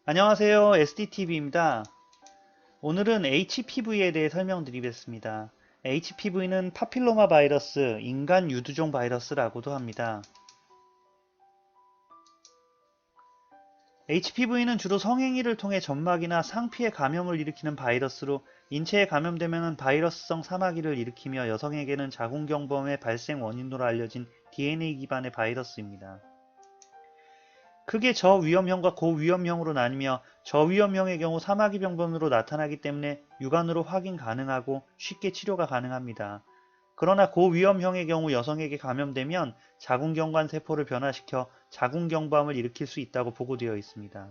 안녕하세요. SDTV입니다. 오늘은 HPV에 대해 설명드리겠습니다. HPV는 파필로마 바이러스, 인간 유두종 바이러스라고도 합니다. HPV는 주로 성행위를 통해 점막이나 상피에 감염을 일으키는 바이러스로 인체에 감염되면 바이러스성 사마귀를 일으키며 여성에게는 자궁경부암의 발생 원인으로 알려진 DNA 기반의 바이러스입니다. 크게 저위험형과 고위험형으로 나뉘며 저위험형의 경우 사마귀병변으로 나타나기 때문에 육안으로 확인 가능하고 쉽게 치료가 가능합니다. 그러나 고위험형의 경우 여성에게 감염되면 자궁경관 세포를 변화시켜 자궁경부암을 일으킬 수 있다고 보고되어 있습니다.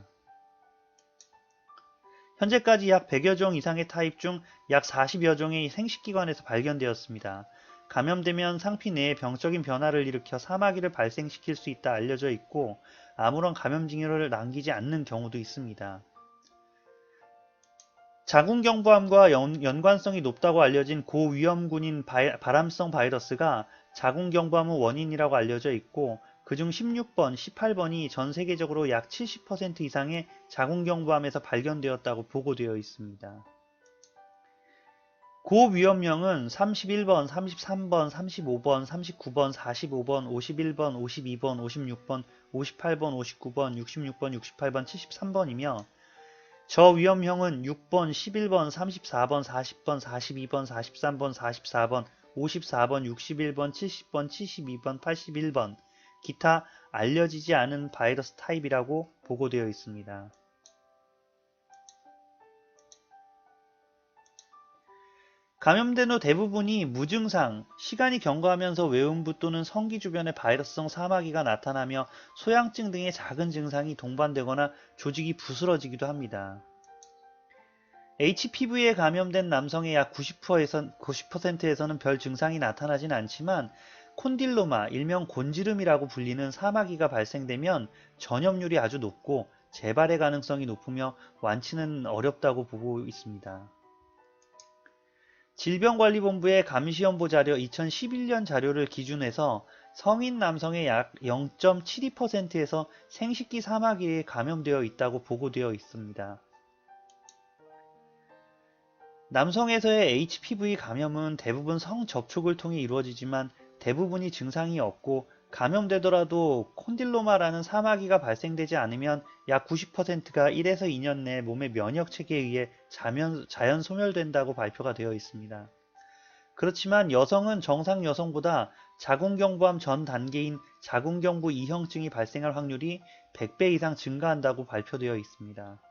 현재까지 약 100여 종 이상의 타입 중 약 40여 종이 생식기관에서 발견되었습니다. 감염되면 상피 내에 병적인 변화를 일으켜 사마귀를 발생시킬 수 있다 알려져 있고 아무런 감염 징후를 남기지 않는 경우도 있습니다. 자궁경부암과 연관성이 높다고 알려진 고위험군인 바람성 바이러스가 자궁경부암의 원인이라고 알려져 있고 그중 16번, 18번이 전 세계적으로 약 70% 이상의 자궁경부암에서 발견되었다고 보고되어 있습니다. 고위험령은 31번, 33번, 35번, 39번, 45번, 51번, 52번, 56번, 58번, 59번, 66번, 68번, 73번이며 저위험형은 6번, 11번, 34번, 40번, 42번, 43번, 44번, 54번, 61번, 70번, 72번, 81번, 기타 알려지지 않은 바이러스 타입이라고 보고되어 있습니다. 감염된 후 대부분이 무증상, 시간이 경과하면서 외음부 또는 성기 주변에 바이러스성 사마귀가 나타나며 소양증 등의 작은 증상이 동반되거나 조직이 부스러지기도 합니다. HPV에 감염된 남성의 약 90%에서는 별 증상이 나타나진 않지만 콘딜로마, 일명 곤지름이라고 불리는 사마귀가 발생되면 전염률이 아주 높고 재발의 가능성이 높으며 완치는 어렵다고 보고 있습니다. 질병관리본부의 감시연보 자료 2011년 자료를 기준해서 성인 남성의 약 0.72%에서 생식기 사마귀에 감염되어 있다고 보고되어 있습니다. 남성에서의 HPV 감염은 대부분 성접촉을 통해 이루어지지만 대부분이 증상이 없고 감염되더라도 콘딜로마라는 사마귀가 발생되지 않으면 약 90%가 1에서 2년 내에 몸의 면역체계에 의해 자연 소멸된다고 발표가 되어 있습니다. 그렇지만 여성은 정상 여성보다 자궁경부암 전 단계인 자궁경부 이형증이 발생할 확률이 100배 이상 증가한다고 발표되어 있습니다.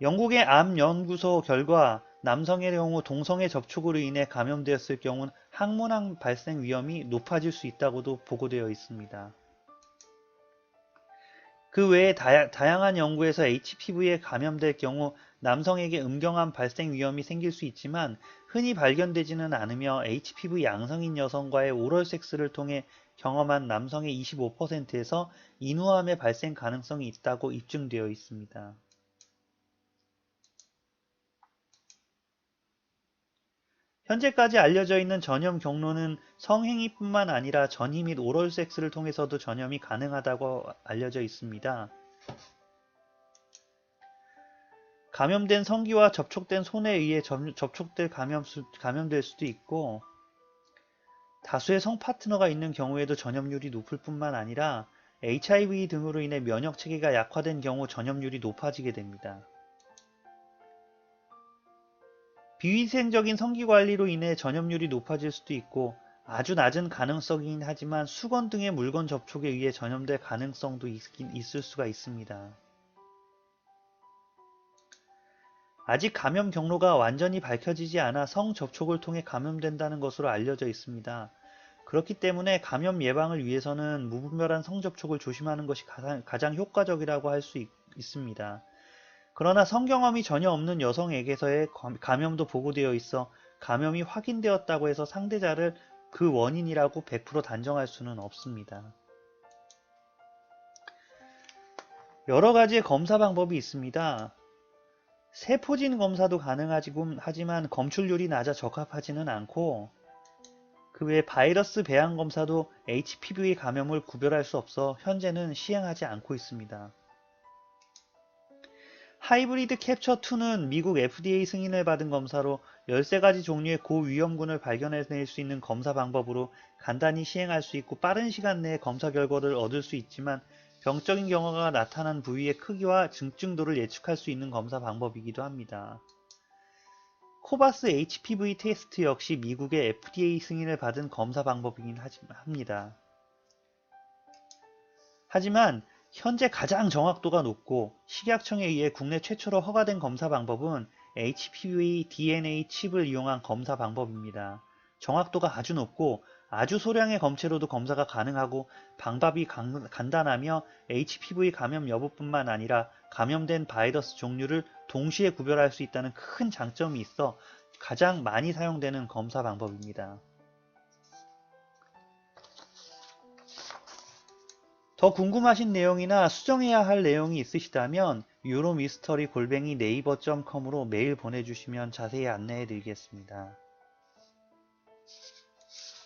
영국의 암연구소 결과 남성의 경우 동성애 접촉으로 인해 감염되었을 경우는 항문암 발생 위험이 높아질 수 있다고도 보고되어 있습니다. 그 외에 다양한 연구에서 HPV에 감염될 경우 남성에게 음경암 발생 위험이 생길 수 있지만 흔히 발견되지는 않으며 HPV 양성인 여성과의 오럴 섹스를 통해 경험한 남성의 25%에서 인후암의 발생 가능성이 있다고 입증되어 있습니다. 현재까지 알려져 있는 전염 경로는 성행위뿐만 아니라 전이 및 오럴 섹스를 통해서도 전염이 가능하다고 알려져 있습니다. 감염된 성기와 접촉된 손에 의해 감염될 수도 있고 다수의 성 파트너가 있는 경우에도 전염률이 높을 뿐만 아니라 HIV 등으로 인해 면역 체계가 약화된 경우 전염률이 높아지게 됩니다. 비위생적인 성기 관리로 인해 전염률이 높아질 수도 있고 아주 낮은 가능성이긴 하지만 수건 등의 물건 접촉에 의해 전염될 가능성도 있을 수가 있습니다. 아직 감염 경로가 완전히 밝혀지지 않아 성 접촉을 통해 감염된다는 것으로 알려져 있습니다. 그렇기 때문에 감염 예방을 위해서는 무분별한 성접촉을 조심하는 것이 가장 효과적이라고 할 수 있습니다. 그러나 성경험이 전혀 없는 여성에게서의 감염도 보고되어 있어 감염이 확인되었다고 해서 상대자를 그 원인이라고 100% 단정할 수는 없습니다. 여러 가지의 검사 방법이 있습니다. 세포진 검사도 하지만 검출률이 낮아 적합하지는 않고 그 외에 바이러스 배양 검사도 HPV 감염을 구별할 수 없어 현재는 시행하지 않고 있습니다. 하이브리드 캡처2는 미국 FDA 승인을 받은 검사로 13가지 종류의 고위험군을 발견해낼 수 있는 검사 방법으로 간단히 시행할 수 있고 빠른 시간 내에 검사 결과를 얻을 수 있지만 병적인 경과가 나타난 부위의 크기와 증증도를 예측할 수 있는 검사 방법이기도 합니다. 코바스 HPV 테스트 역시 미국의 FDA 승인을 받은 검사 방법이긴 합니다. 하지만 현재 가장 정확도가 높고 식약청에 의해 국내 최초로 허가된 검사 방법은 HPV DNA 칩을 이용한 검사 방법입니다. 정확도가 아주 높고 아주 소량의 검체로도 검사가 가능하고 방법이 간단하며 HPV 감염 여부뿐만 아니라 감염된 바이러스 종류를 동시에 구별할 수 있다는 큰 장점이 있어 가장 많이 사용되는 검사 방법입니다. 더 궁금하신 내용이나 수정해야 할 내용이 있으시다면 유로미스터리@naver.com으로 메일 보내주시면 자세히 안내해 드리겠습니다.